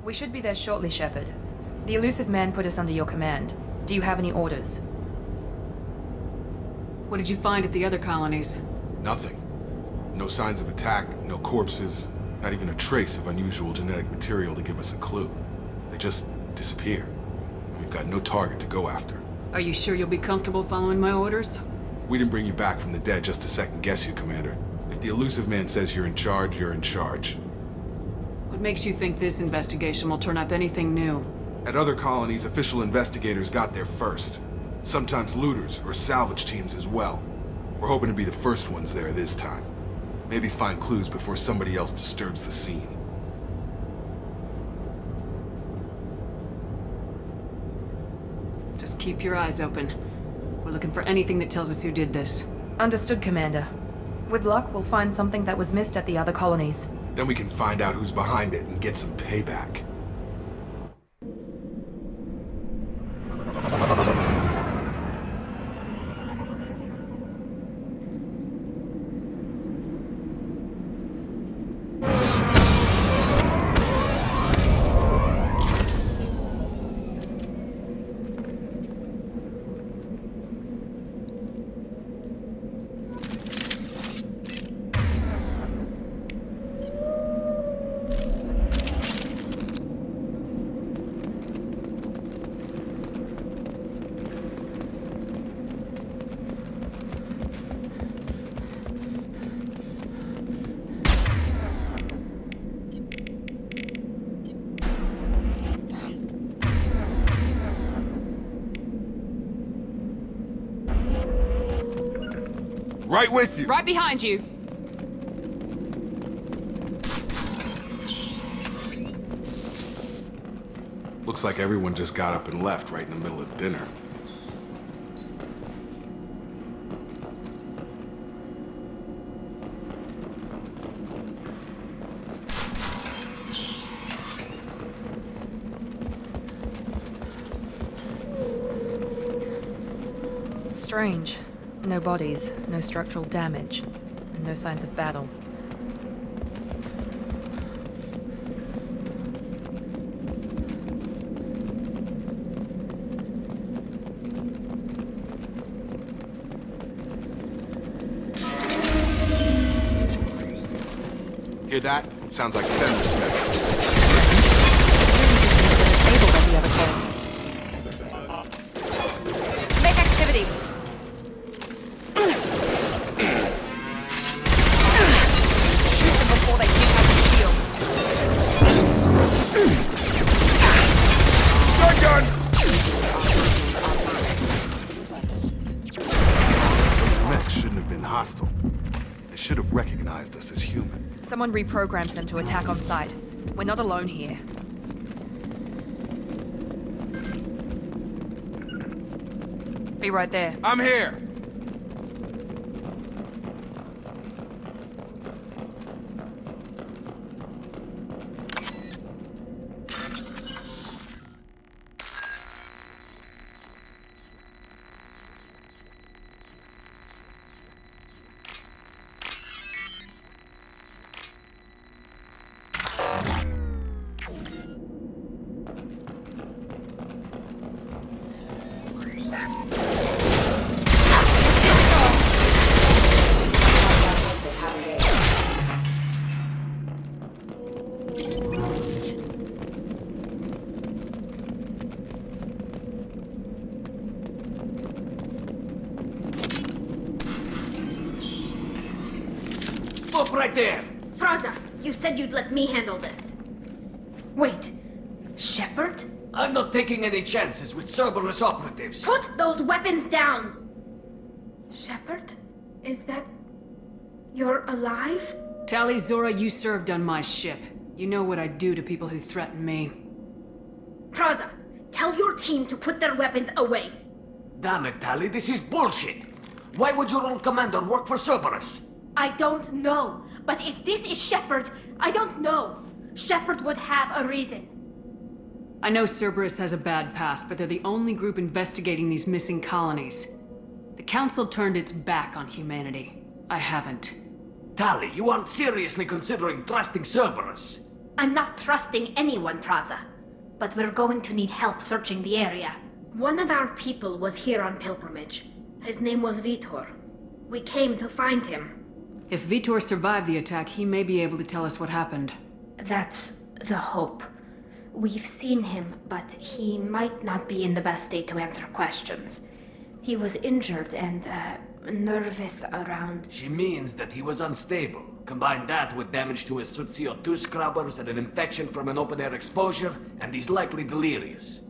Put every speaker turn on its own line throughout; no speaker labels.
We should be there shortly, Shepard. The Illusive Man put us under your command. Do you have any orders?
What did you find at the other colonies?
Nothing. No signs of attack, no corpses, not even a trace of unusual genetic material to give us a clue. They just disappear. And we've got no target to go after.
Are you sure you'll be comfortable following my orders?
We didn't bring you back from the dead just to second guess you, Commander. If the Illusive Man says you're in charge, you're in charge.
What makes you think this investigation will turn up anything new?
At other colonies, official investigators got there first. Sometimes looters or salvage teams as well. We're hoping to be the first ones there this time. Maybe find clues before somebody else disturbs the scene.
Just keep your eyes open. We're looking for anything that tells us who did this.
Understood, Commander. With luck, we'll find something that was missed at the other colonies.
Then we can find out who's behind it and get some payback. Right with you!
Right behind you!
Looks like everyone just got up and left right in the middle of dinner.
Strange. No bodies, no structural damage, and no signs of battle.
Hear that? Sounds like Fenris Smiths.
Disabled at the other colonies. Make activity! Shoot them before they pick up the shields.
Shotgun! Those mechs shouldn't have been hostile. They should have recognized us as human.
Someone reprogrammed them to attack on sight. We're not alone here. Be right there.
I'm here!
Stop right there!
Praza, you said you'd let me handle this. Wait, Shepard?
I'm not taking any chances with Cerberus operatives.
Put those weapons down! Shepard? Is that... you're alive?
Tali Zora, you served on my ship. You know what I do to people who threaten me.
Praza, tell your team to put their weapons away.
Damn it, Tali, this is bullshit! Why would your old commander work for Cerberus?
I don't know. But if this is Shepard, I don't know. Shepard would have a reason.
I know Cerberus has a bad past, but they're the only group investigating these missing colonies. The Council turned its back on humanity. I haven't.
Tali, you aren't seriously considering trusting Cerberus?
I'm not trusting anyone, Praza. But we're going to need help searching the area. One of our people was here on pilgrimage. His name was Vitor. We came to find him.
If Vitor survived the attack, he may be able to tell us what happened.
That's the hope. We've seen him, but he might not be in the best state to answer questions. He was injured and, nervous around.
She means that he was unstable. Combine that with damage to his suit CO2 scrubbers and an infection from an open-air exposure, and he's likely delirious.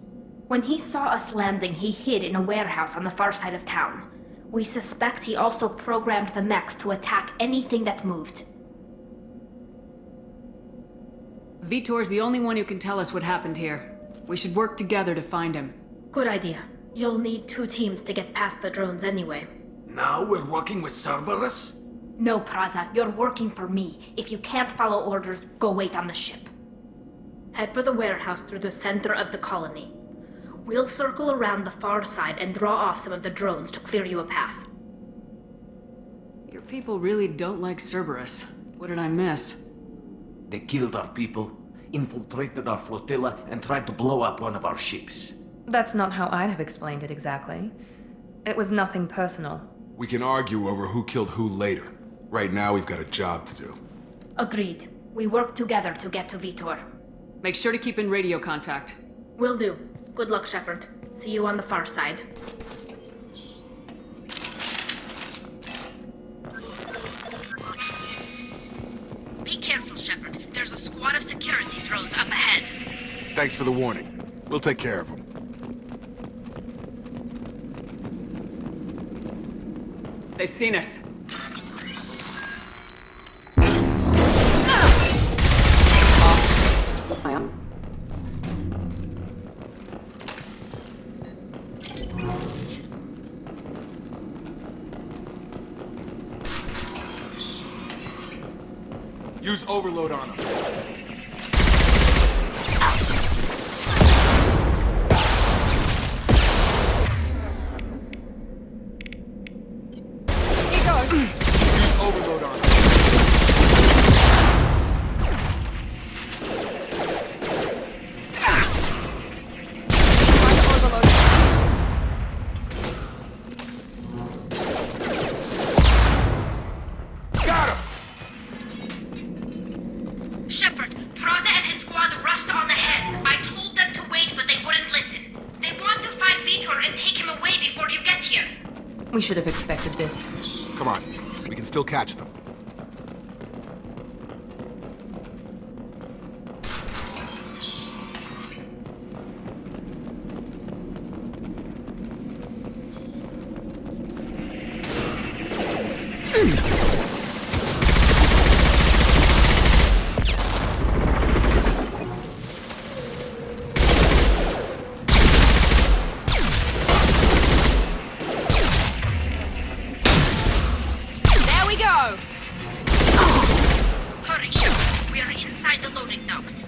When he saw us landing, he hid in a warehouse on the far side of town. We suspect he also programmed the mechs to attack anything that moved.
Vitor's the only one who can tell us what happened here. We should work together to find him.
Good idea. You'll need 2 teams to get past the drones anyway.
Now we're working with Cerberus?
No, Praza, you're working for me. If you can't follow orders, go wait on the ship. Head for the warehouse through the center of the colony. We'll circle around the far side and draw off some of the drones to clear you a path.
Your people really don't like Cerberus. What did I miss?
They killed our people, infiltrated our flotilla, and tried to blow up one of our ships.
That's not how I'd have explained it exactly. It was nothing personal.
We can argue over who killed who later. Right now, we've got a job to do.
Agreed. We work together to get to Vitor.
Make sure to keep in radio contact.
Will do. Good luck, Shepard. See you on the far side. Be careful, Shepard. There's a squad of security drones up ahead.
Thanks for the warning. We'll take care of them.
They've seen us.
Use overload on them. Use overload on them. Got him!
Shepard, Praza and his squad rushed on ahead. I told them to wait, but they wouldn't listen. They want to find Vitor and take him away before you get here.
We should have expected this.
Come on, we can still catch them.
There we go!
Hurry, Shepard. We are inside the loading docks.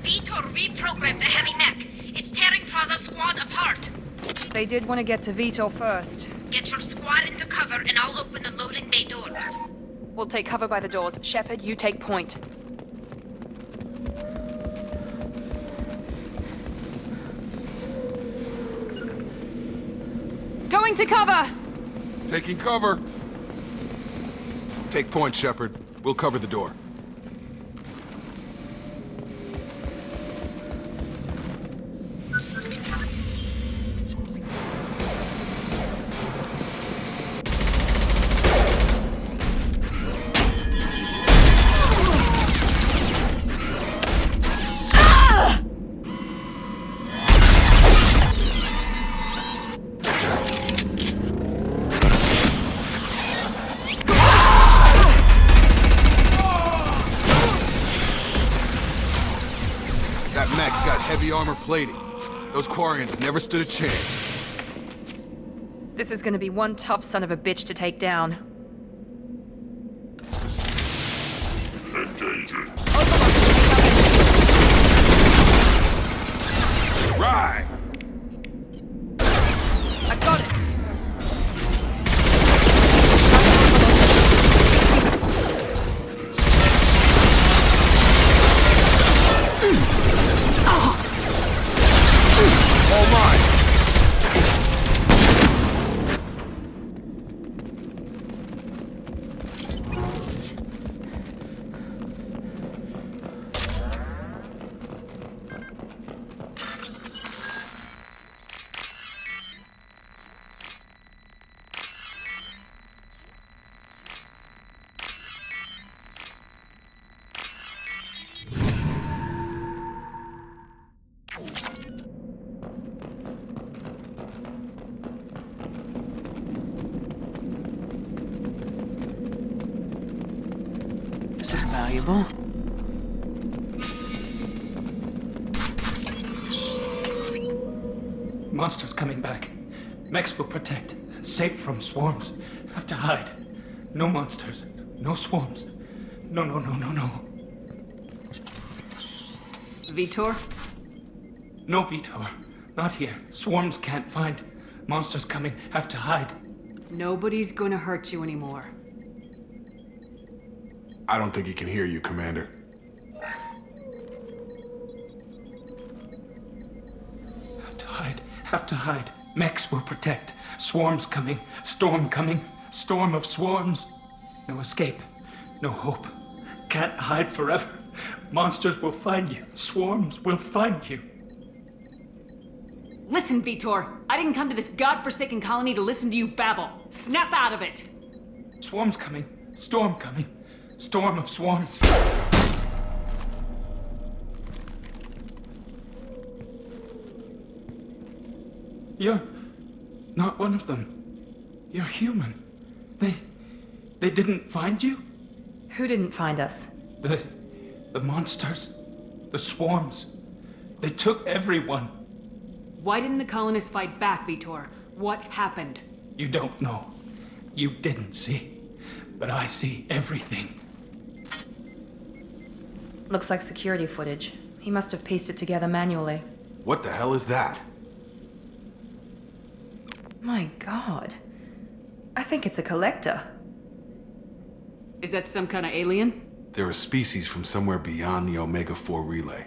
Vitor reprogrammed the heavy mech. It's tearing Praza's squad apart.
They did want to get to Vitor first.
Get your squad into cover and I'll open the loading bay doors.
We'll take cover by the doors. Shepard, you take point. Going to cover!
Taking cover. Take point, Shepard. We'll cover the door. That mech's got heavy armor plating. Those Quarians never stood a chance.
This is gonna be one tough son of a bitch to take down.
Right!
I got it! valuable.
Monsters coming back. Mechs will protect. Safe from swarms. Have to hide. No monsters. No swarms. No.
Vitor?
No Vitor. Not here. Swarms can't find. Monsters coming. Have to hide.
Nobody's gonna hurt you anymore.
I don't think he can hear you, Commander.
Have to hide. Have to hide. Mechs will protect. Swarms coming. Storm coming. Storm of swarms. No escape. No hope. Can't hide forever. Monsters will find you. Swarms will find you.
Listen, Vitor! I didn't come to this godforsaken colony to listen to you babble. Snap out of it!
Swarms coming. Storm coming. Storm of swarms. You're not one of them. You're human. They didn't find you?
Who didn't find us?
The monsters. The swarms. They took everyone.
Why didn't the colonists fight back, Vitor? What happened?
You don't know. You didn't see. But I see everything.
Looks like security footage. He must have pieced it together manually.
What the hell is that?
My god. I think it's a collector.
Is that some kind of alien?
They're a species from somewhere beyond the Omega-4 relay.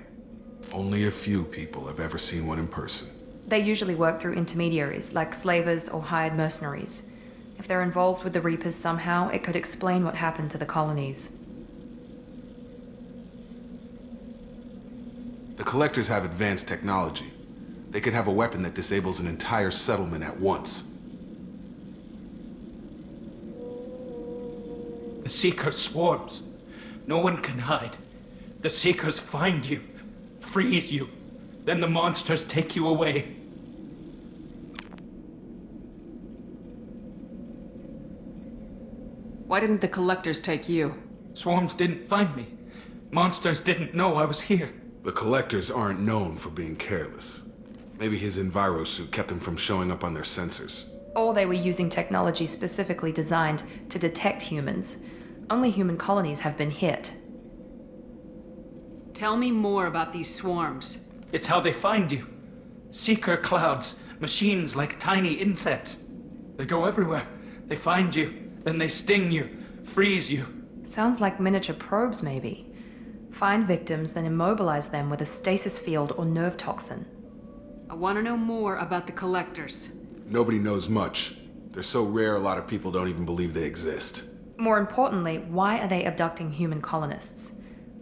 Only a few people have ever seen one in person.
They usually work through intermediaries, like slavers or hired mercenaries. If they're involved with the Reapers somehow, it could explain what happened to the colonies.
The Collectors have advanced technology. They could have a weapon that disables an entire settlement at once.
The Seeker swarms. No one can hide. The Seekers find you, freeze you. Then the monsters take you away.
Why didn't the collectors take you?
Swarms didn't find me. Monsters didn't know I was here.
The Collectors aren't known for being careless. Maybe his envirosuit kept him from showing up on their sensors.
Or they were using technology specifically designed to detect humans. Only human colonies have been hit.
Tell me more about these swarms.
It's how they find you. Seeker clouds, machines like tiny insects. They go everywhere. They find you, then they sting you, freeze you.
Sounds like miniature probes, maybe. Find victims, then immobilize them with a stasis field or nerve toxin.
I want to know more about the collectors.
Nobody knows much. They're so rare, a lot of people don't even believe they exist.
More importantly, why are they abducting human colonists?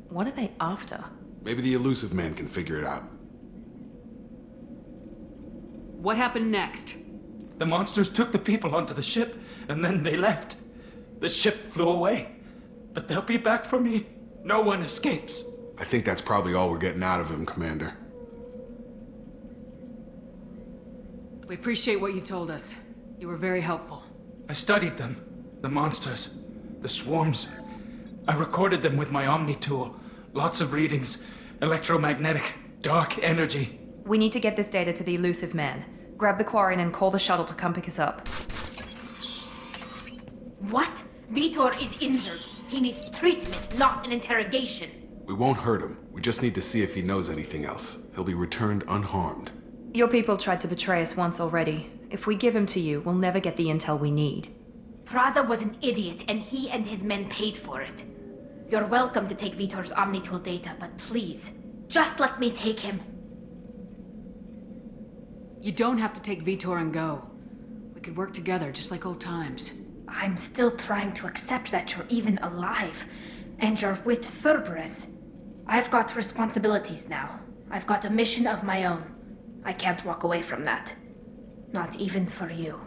What are they after?
Maybe the Elusive Man can figure it out.
What happened next?
The monsters took the people onto the ship, and then they left. The ship flew away. But they'll be back for me. No one escapes.
I think that's probably all we're getting out of him, Commander.
We appreciate what you told us. You were very helpful.
I studied them. The monsters. The swarms. I recorded them with my Omni tool. Lots of readings. Electromagnetic. Dark energy.
We need to get this data to the Elusive Man. Grab the Quarian and call the shuttle to come pick us up.
What? Vitor is injured. He needs treatment, not an interrogation.
We won't hurt him. We just need to see if he knows anything else. He'll be returned unharmed.
Your people tried to betray us once already. If we give him to you, we'll never get the intel we need.
Praza was an idiot, and he and his men paid for it. You're welcome to take Vitor's Omnitool data, but please, just let me take him.
You don't have to take Vitor and go. We could work together, just like old times.
I'm still trying to accept that you're even alive, and you're with Cerberus. I've got responsibilities now. I've got a mission of my own. I can't walk away from that. Not even for you.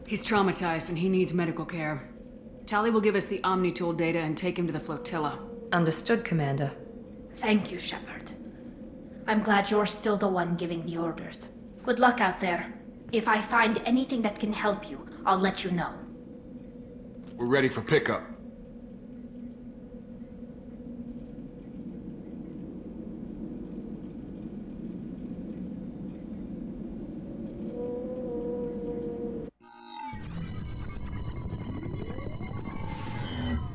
He's traumatized and he needs medical care. Tali will give us the Omnitool data and take him to the flotilla.
Understood, Commander.
Thank you, Shepard. I'm glad you're still the one giving the orders. Good luck out there. If I find anything that can help you, I'll let you know.
We're ready for pickup.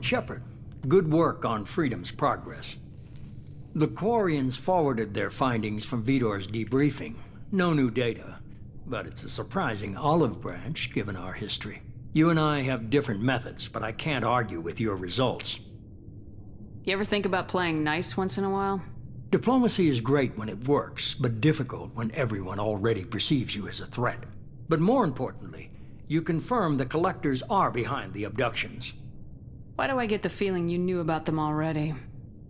Shepard, good work on Freedom's progress. The Quarians forwarded their findings from Vidor's debriefing. No new data, but it's a surprising olive branch given our history. You and I have different methods, but I can't argue with your results.
You ever think about playing nice once in a while?
Diplomacy is great when it works, but difficult when everyone already perceives you as a threat. But more importantly, you confirm the Collectors are behind the abductions.
Why do I get the feeling you knew about them already?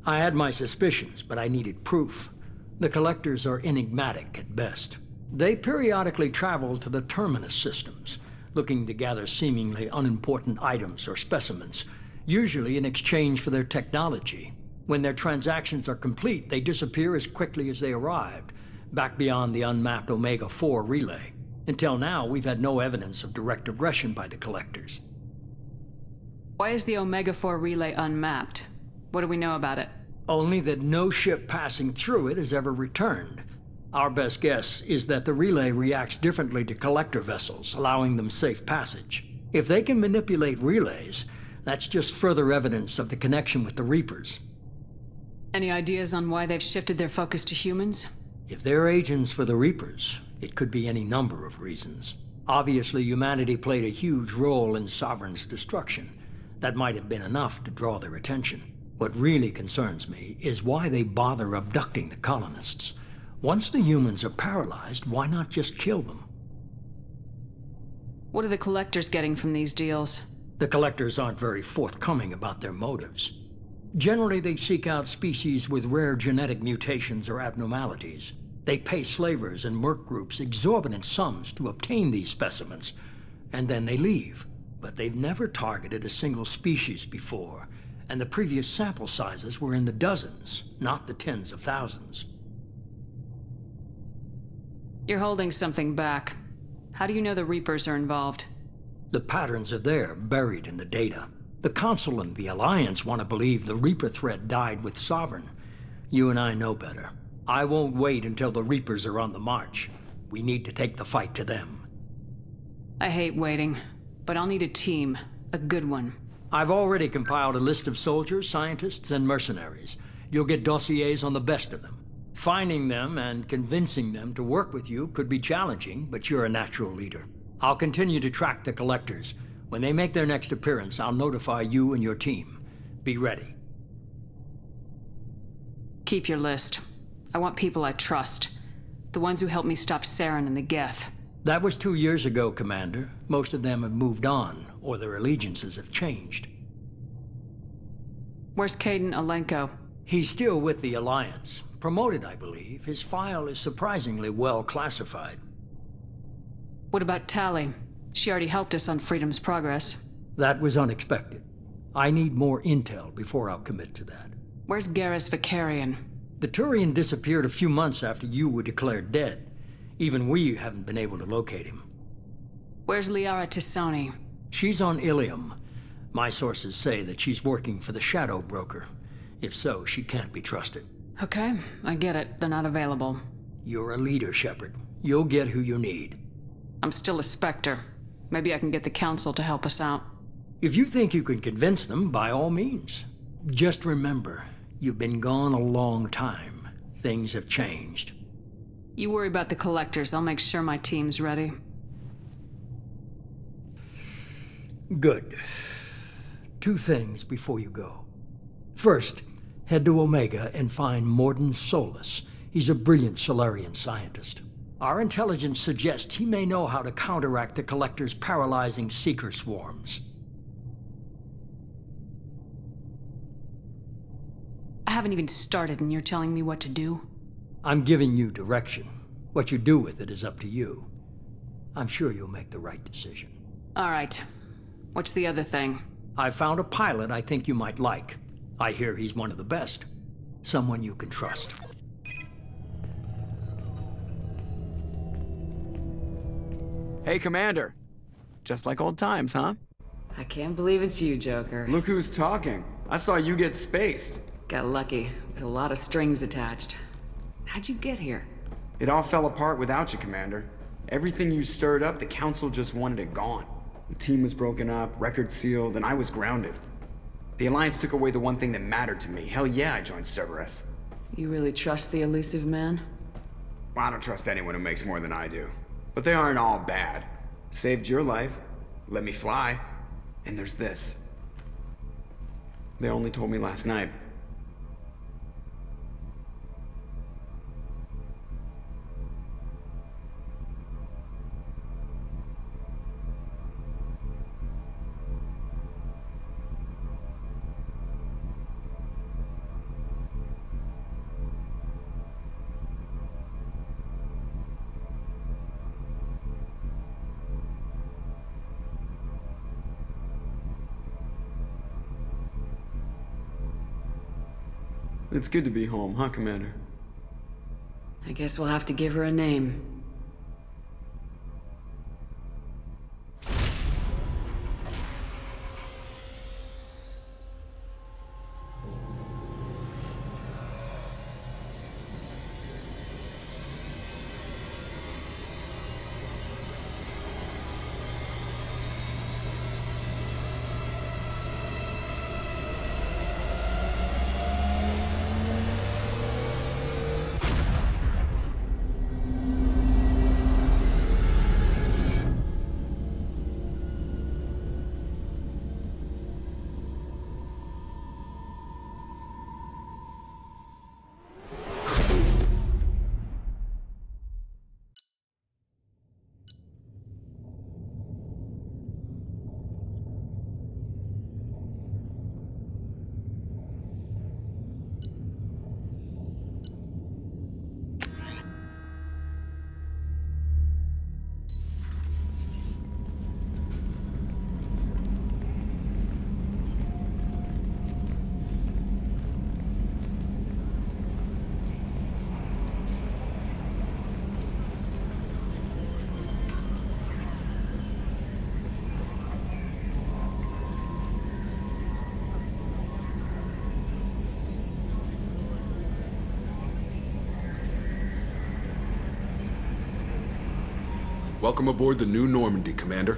I had my suspicions, but I needed proof. The Collectors are enigmatic at best. They periodically travel to the Terminus systems, looking to gather seemingly unimportant items or specimens, usually in exchange for their technology. When their transactions are complete, they disappear as quickly as they arrived, back beyond the unmapped Omega-4 relay. Until now, we've had no evidence of direct aggression by the Collectors.
Why is the Omega-4 relay unmapped? What do we know about it?
Only that no ship passing through it has ever returned. Our best guess is that the relay reacts differently to Collector vessels, allowing them safe passage. If they can manipulate relays, that's just further evidence of the connection with the Reapers.
Any ideas on why they've shifted their focus to humans?
If they're agents for the Reapers, it could be any number of reasons. Obviously, humanity played a huge role in Sovereign's destruction. That might have been enough to draw their attention. What really concerns me is why they bother abducting the colonists. Once the humans are paralyzed, why not just kill them?
What are the Collectors getting from these deals?
The Collectors aren't very forthcoming about their motives. Generally, they seek out species with rare genetic mutations or abnormalities. They pay slavers and merc groups exorbitant sums to obtain these specimens, and then they leave. But they've never targeted a single species before, and the previous sample sizes were in the dozens, not the tens of thousands.
You're holding something back. How do you know the Reapers are involved?
The patterns are there, buried in the data. The Council and the Alliance want to believe the Reaper threat died with Sovereign. You and I know better. I won't wait until the Reapers are on the march. We need to take the fight to them.
I hate waiting, but I'll need a team. A good one.
I've already compiled a list of soldiers, scientists, and mercenaries. You'll get dossiers on the best of them. Finding them and convincing them to work with you could be challenging, but you're a natural leader. I'll continue to track the Collectors. When they make their next appearance, I'll notify you and your team. Be ready.
Keep your list. I want people I trust. The ones who helped me stop Saren and the Geth.
That was 2 years ago, Commander. Most of them have moved on, or their allegiances have changed.
Where's Kaidan Alenko?
He's still with the Alliance. Promoted, I believe. His file is surprisingly well classified.
What about Tali? She already helped us on Freedom's progress.
That was unexpected. I need more intel before I'll commit to that.
Where's Garrus Vakarian?
The Turian disappeared a few months after you were declared dead. Even we haven't been able to locate him.
Where's Liara T'Soni?
She's on Ilium. My sources say that she's working for the Shadow Broker. If so, she can't be trusted.
Okay, I get it. They're not available.
You're a leader, Shepard. You'll get who you need.
I'm still a Spectre. Maybe I can get the Council to help us out.
If you think you can convince them, by all means. Just remember, you've been gone a long time. Things have changed.
You worry about the Collectors. I'll make sure my team's ready.
Good. 2 things before you go. First, head to Omega and find Mordin Solus. He's a brilliant Solarian scientist. Our intelligence suggests he may know how to counteract the Collector's paralyzing Seeker swarms.
I haven't even started and you're telling me what to do?
I'm giving you direction. What you do with it is up to you. I'm sure you'll make the right decision.
All right. What's the other thing?
I found a pilot I think you might like. I hear he's one of the best. Someone you can trust.
Hey, Commander. Just like old times, huh?
I can't believe it's you, Joker.
Look who's talking. I saw you get spaced.
Got lucky, with a lot of strings attached. How'd you get here?
It all fell apart without you, Commander. Everything you stirred up, the Council just wanted it gone. The team was broken up, record sealed, and I was grounded. The Alliance took away the one thing that mattered to me. Hell yeah, I joined Cerberus.
You really trust the elusive man?
Well, I don't trust anyone who makes more than I do. But they aren't all bad. Saved your life, let me fly, and there's this. They only told me last night. It's good to be home, huh, Commander?
I guess we'll have to give her a name.
Welcome aboard the New Normandy, Commander.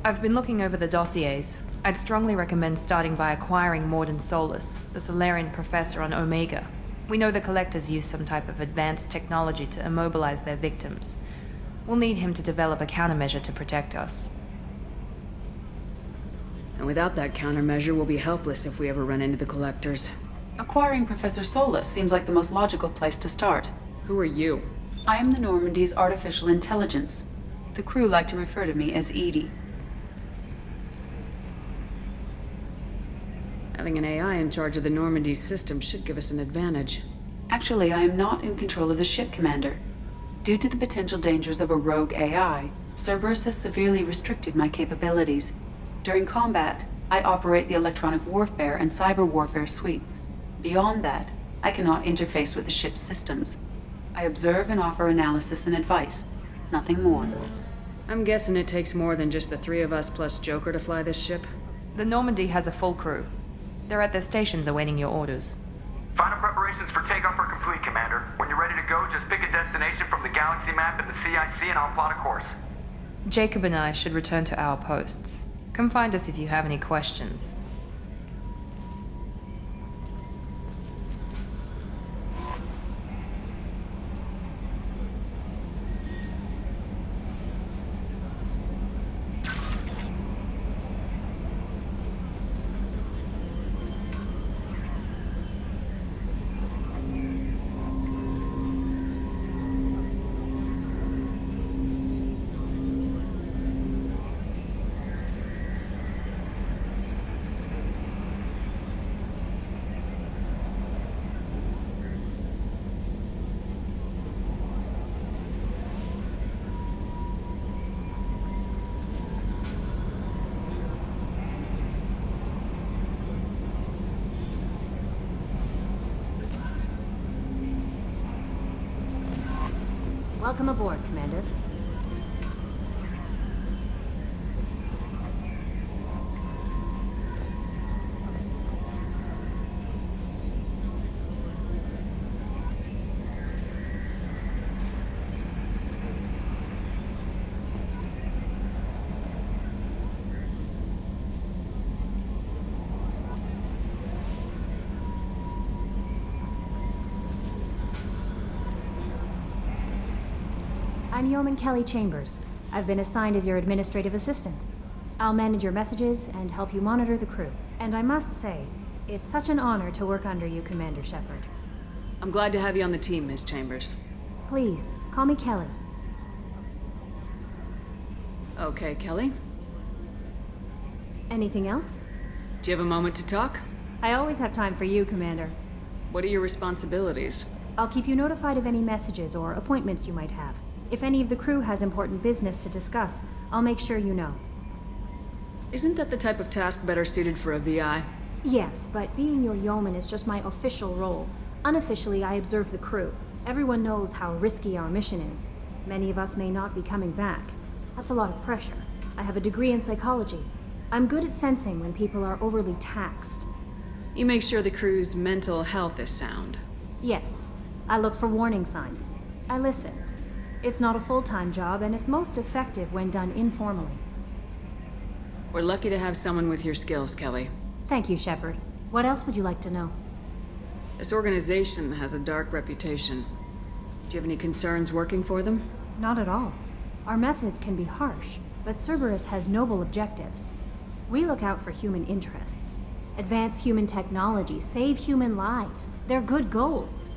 I've been looking over the dossiers. I'd strongly recommend starting by acquiring Mordin Solus, the Solarian professor on Omega. We know the Collectors use some type of advanced technology to immobilize their victims. We'll need him to develop a countermeasure to protect us.
And without that countermeasure, we'll be helpless if we ever run into the Collectors.
Acquiring Professor Solus seems like the most logical place to start.
Who are you?
I am the Normandy's artificial intelligence. The crew like to refer to me as Edie.
Having an AI in charge of the Normandy's system should give us an advantage.
Actually, I am not in control of the ship, Commander. Due to the potential dangers of a rogue AI, Cerberus has severely restricted my capabilities. During combat, I operate the electronic warfare and cyber warfare suites. Beyond that, I cannot interface with the ship's systems. I observe and offer analysis and advice. Nothing more.
I'm guessing it takes more than just the three of us plus Joker to fly this ship.
The Normandy has a full crew. They're at their stations awaiting your orders.
Final preparations for takeoff are complete, Commander. When you're ready to go, just pick a destination from the galaxy map in the CIC and I'll plot a course.
Jacob and I should return to our posts. Come find us if you have any questions.
Welcome aboard, Commander. I'm Yeoman Kelly Chambers. I've been assigned as your administrative assistant. I'll manage your messages and help you monitor the crew. And I must say, it's such an honor to work under you, Commander Shepard.
I'm glad to have you on the team, Miss Chambers.
Please, call me Kelly.
Okay, Kelly.
Anything else?
Do you have a moment to talk?
I always have time for you, Commander.
What are your responsibilities?
I'll keep you notified of any messages or appointments you might have. If any of the crew has important business to discuss, I'll make sure you know.
Isn't that the type of task better suited for a VI?
Yes, but being your yeoman is just my official role. Unofficially, I observe the crew. Everyone knows how risky our mission is. Many of us may not be coming back. That's a lot of pressure. I have a degree in psychology. I'm good at sensing when people are overly taxed.
You make sure the crew's mental health is sound.
Yes, I look for warning signs. I listen. It's not a full-time job, and it's most effective when done informally.
We're lucky to have someone with your skills, Kelly.
Thank you, Shepard. What else would you like to know?
This organization has a dark reputation. Do you have any concerns working for them?
Not at all. Our methods can be harsh, but Cerberus has noble objectives. We look out for human interests. Advance human technology, save human lives. They're good goals.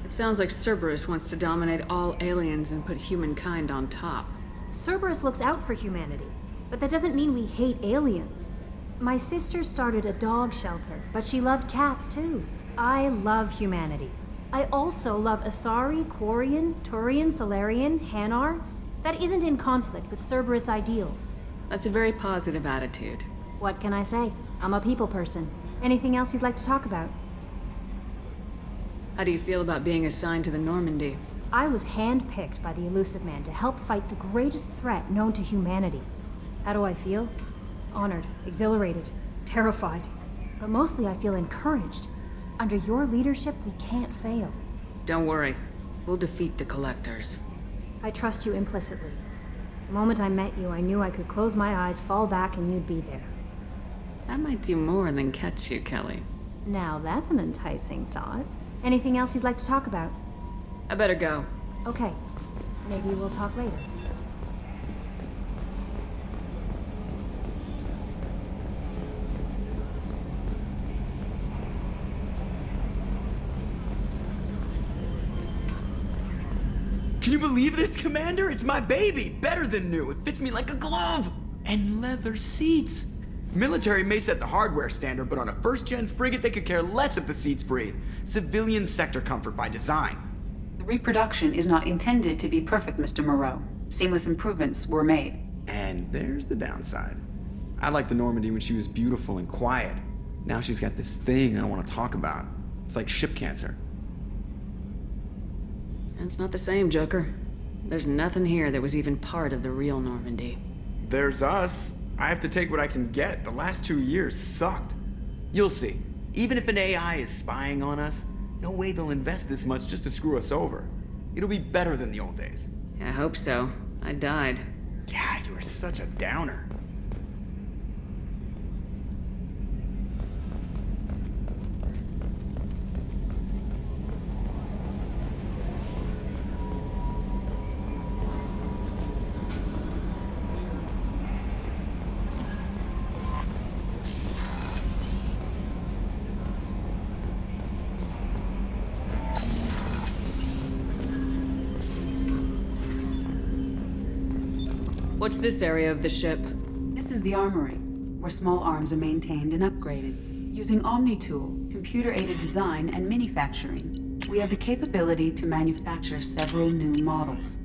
It sounds like Cerberus wants to dominate all aliens and put humankind on top.
Cerberus looks out for humanity, but that doesn't mean we hate aliens. My sister started a dog shelter, but she loved cats too. I love humanity. I also love Asari, Quarian, Turian, Solarian, Hanar. That isn't in conflict with Cerberus ideals.
That's a very positive attitude.
What can I say? I'm a people person. Anything else you'd like to talk about?
How do you feel about being assigned to the Normandy?
I was handpicked by the Illusive Man to help fight the greatest threat known to humanity. How do I feel? Honored, exhilarated, terrified. But mostly I feel encouraged. Under your leadership, we can't fail.
Don't worry. We'll defeat the Collectors.
I trust you implicitly. The moment I met you, I knew I could close my eyes, fall back, and you'd be there.
That might do more than catch you, Kelly.
Now that's an enticing thought. Anything else you'd like to talk about?
I better go.
Okay. Maybe we'll talk later.
Can you believe this, Commander? It's my baby! Better than new. It fits me like a glove! And leather seats! Military may set the hardware standard, but on a first-gen frigate, they could care less if the seats breathe. Civilian sector comfort by design.
The reproduction is not intended to be perfect, Mr. Moreau. Seamless improvements were made.
And there's the downside. I liked the Normandy when she was beautiful and quiet. Now she's got this thing I don't want to talk about. It's like ship cancer.
That's not the same, Joker. There's nothing here that was even part of the real Normandy.
There's us. I have to take what I can get. The last 2 years sucked. You'll see. Even if an AI is spying on us, no way they'll invest this much just to screw us over. It'll be better than the old days.
I hope so. I died.
Yeah, you were such a downer.
What's this area of the ship?
This is the armory, where small arms are maintained and upgraded. Using OmniTool, computer-aided design, and manufacturing, we have the capability to manufacture several new models.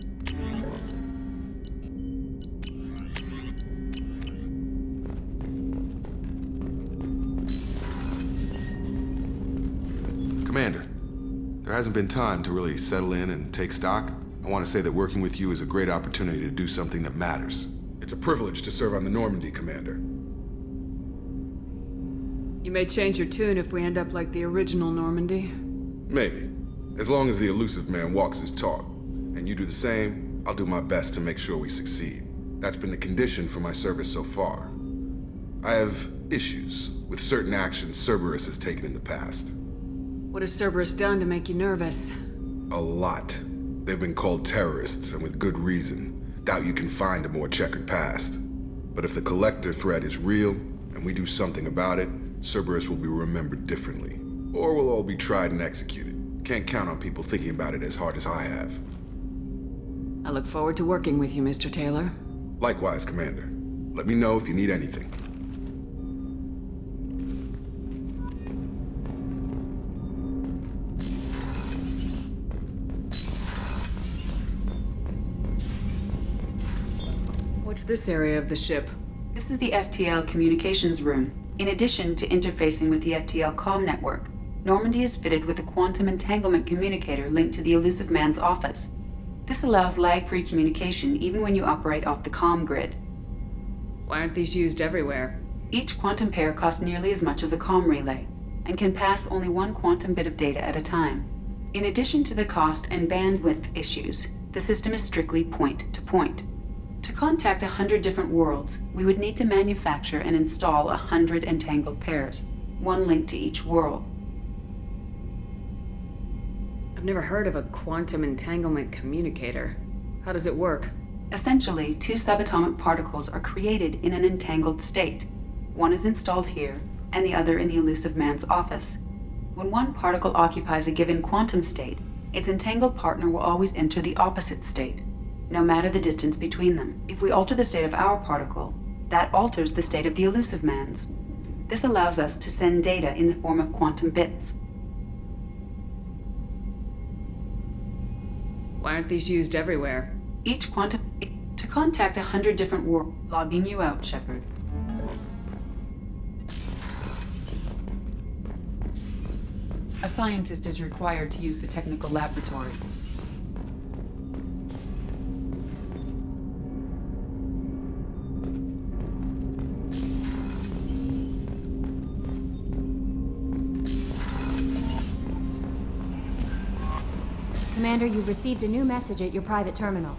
Commander, there hasn't been time to really settle in and take stock. I want to say that working with you is a great opportunity to do something that matters. It's a privilege to serve on the Normandy, Commander.
You may change your tune if we end up like the original Normandy.
Maybe. As long as the Illusive Man walks his talk, and you do the same, I'll do my best to make sure we succeed. That's been the condition for my service so far. I have issues with certain actions Cerberus has taken in the past.
What has Cerberus done to make you nervous?
A lot. They've been called terrorists, and with good reason. Doubt you can find a more checkered past. But if the Collector threat is real, and we do something about it, Cerberus will be remembered differently. Or we'll all be tried and executed. Can't count on people thinking about it as hard as I have.
I look forward to working with you, Mr. Taylor.
Likewise, Commander. Let me know if you need anything.
What's this area of the ship?
This is the FTL communications room. In addition to interfacing with the FTL comm network, Normandy is fitted with a quantum entanglement communicator linked to the Elusive Man's office. This allows lag-free communication even when you operate off the comm grid.
Why aren't these used everywhere?
Each quantum pair costs nearly as much as a comm relay, and can pass only one quantum bit of data at a time. In addition to the cost and bandwidth issues, the system is strictly point-to-point. To contact 100 different worlds, we would need to manufacture and install 100 entangled pairs, one linked to each world.
I've never heard of a quantum entanglement communicator. How does it work?
Essentially, two subatomic particles are created in an entangled state. One is installed here, and the other in the Elusive Man's office. When one particle occupies a given quantum state, its entangled partner will always enter the opposite state, no matter the distance between them. If we alter the state of our particle, that alters the state of the Elusive Man's. This allows us to send data in the form of quantum bits.
Why aren't these used everywhere?
Each quantum... To contact 100 different worlds. Logging you out, Shepard. A scientist is required to use the technical laboratory.
Commander, you've received a new message at your private terminal.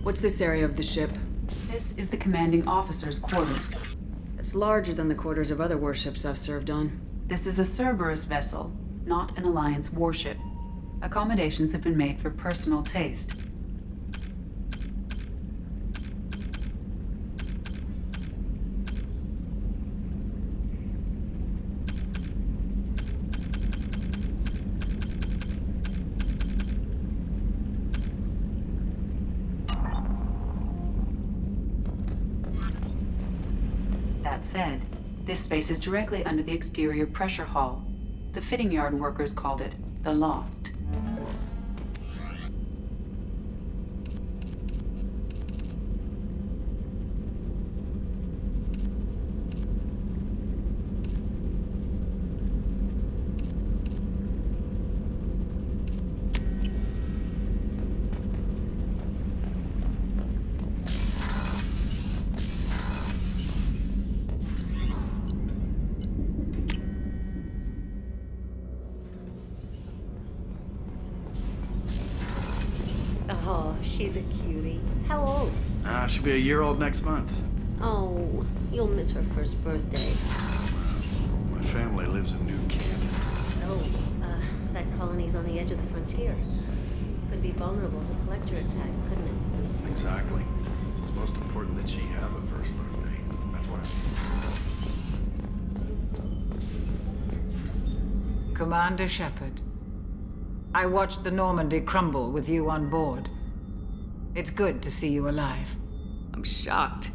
What's this area of the ship?
This is the commanding officer's quarters.
It's larger than the quarters of other warships I've served on.
This is a Cerberus vessel, not an Alliance warship. Accommodations have been made for personal taste. That said, this space is directly under the exterior pressure hull. The fitting yard workers called it the loft.
Oh, she's a cutie. How old?
She'll be a year old next month.
Oh, you'll miss her first birthday.
My family lives in New Canton.
Oh, that colony's on the edge of the frontier. Could be vulnerable to collector attack, couldn't it?
Exactly. It's most important that she have a first birthday. That's why.
Commander Shepard, I watched the Normandy crumble with you on board. It's good to see you alive.
I'm shocked.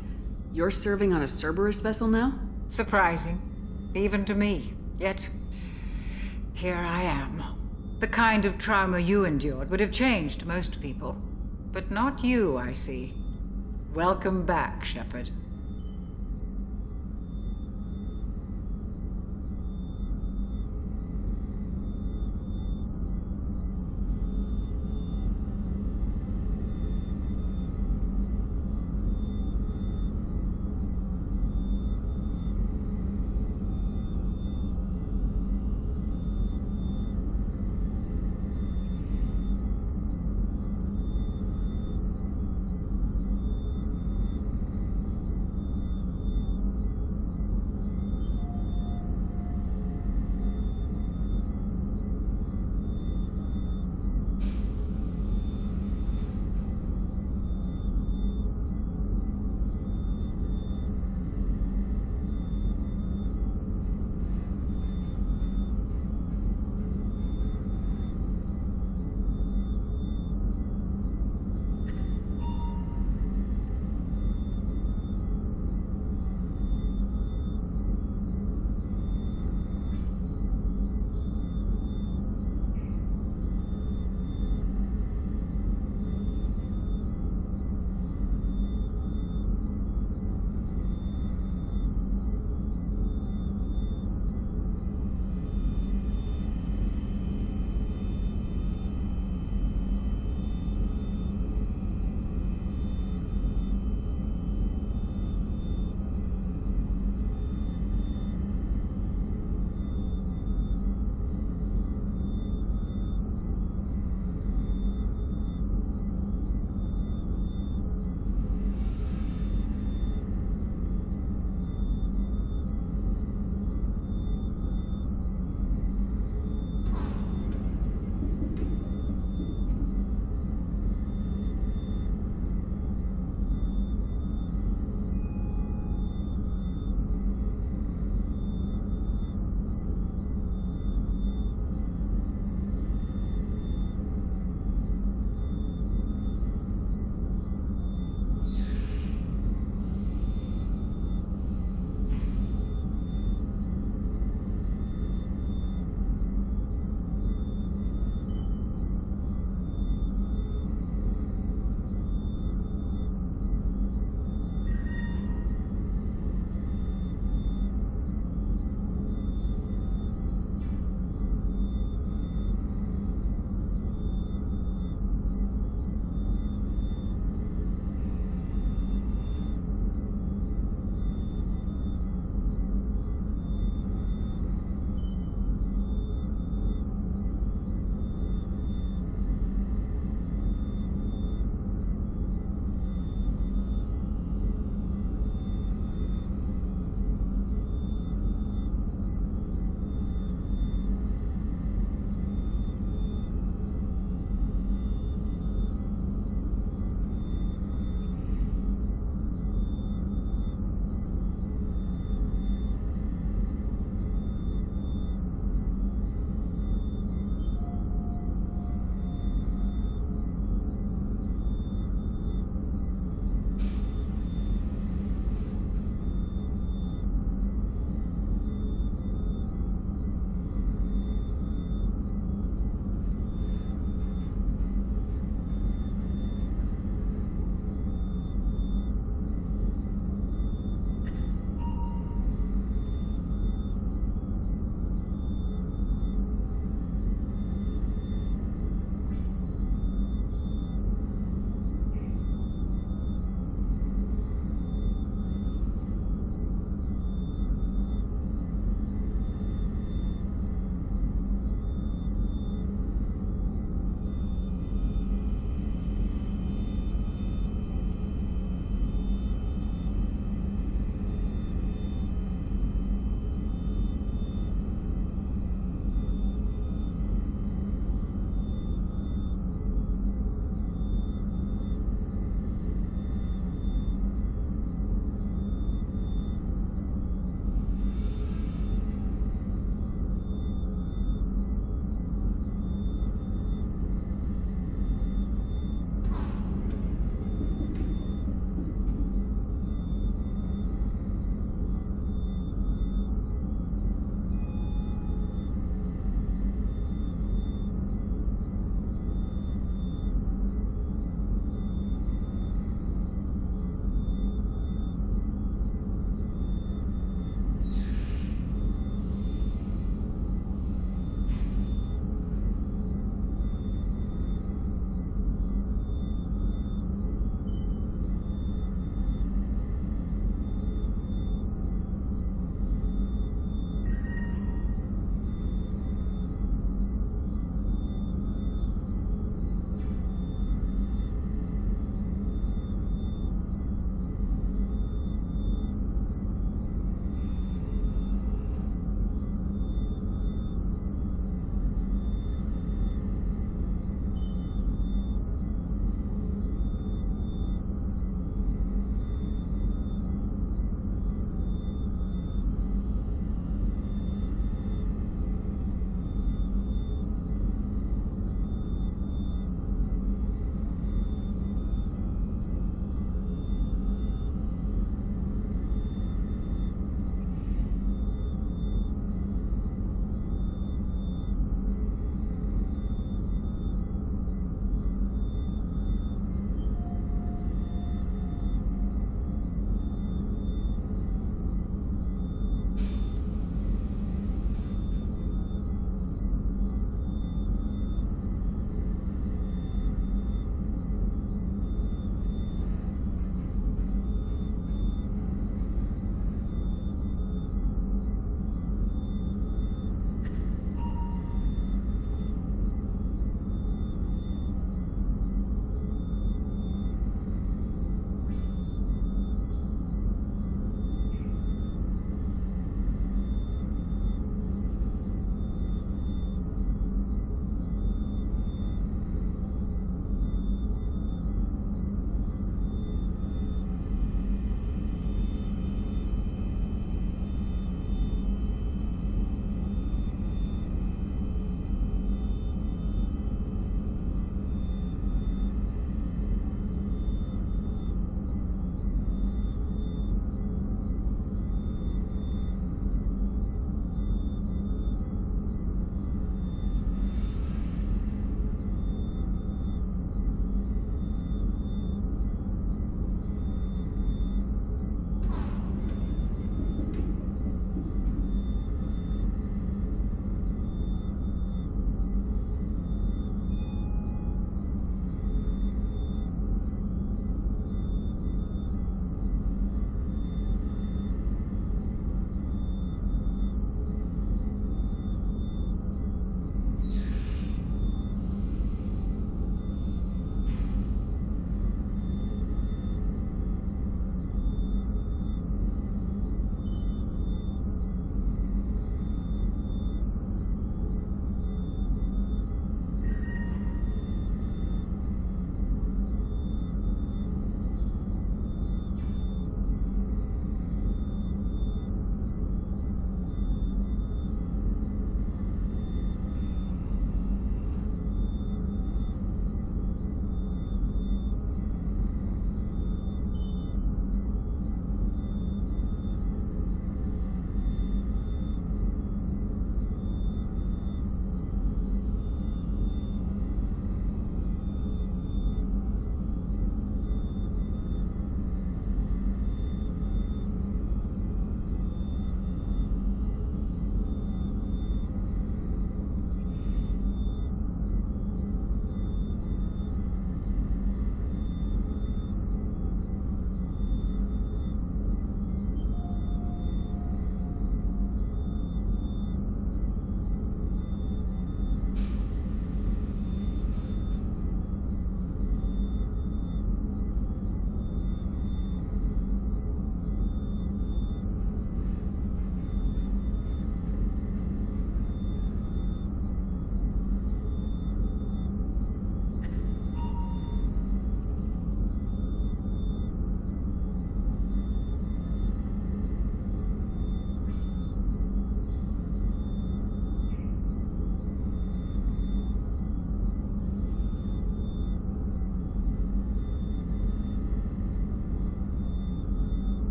You're serving on a Cerberus vessel now?
Surprising, even to me. Yet, here I am. The kind of trauma you endured would have changed most people. But not you, I see. Welcome back, Shepard.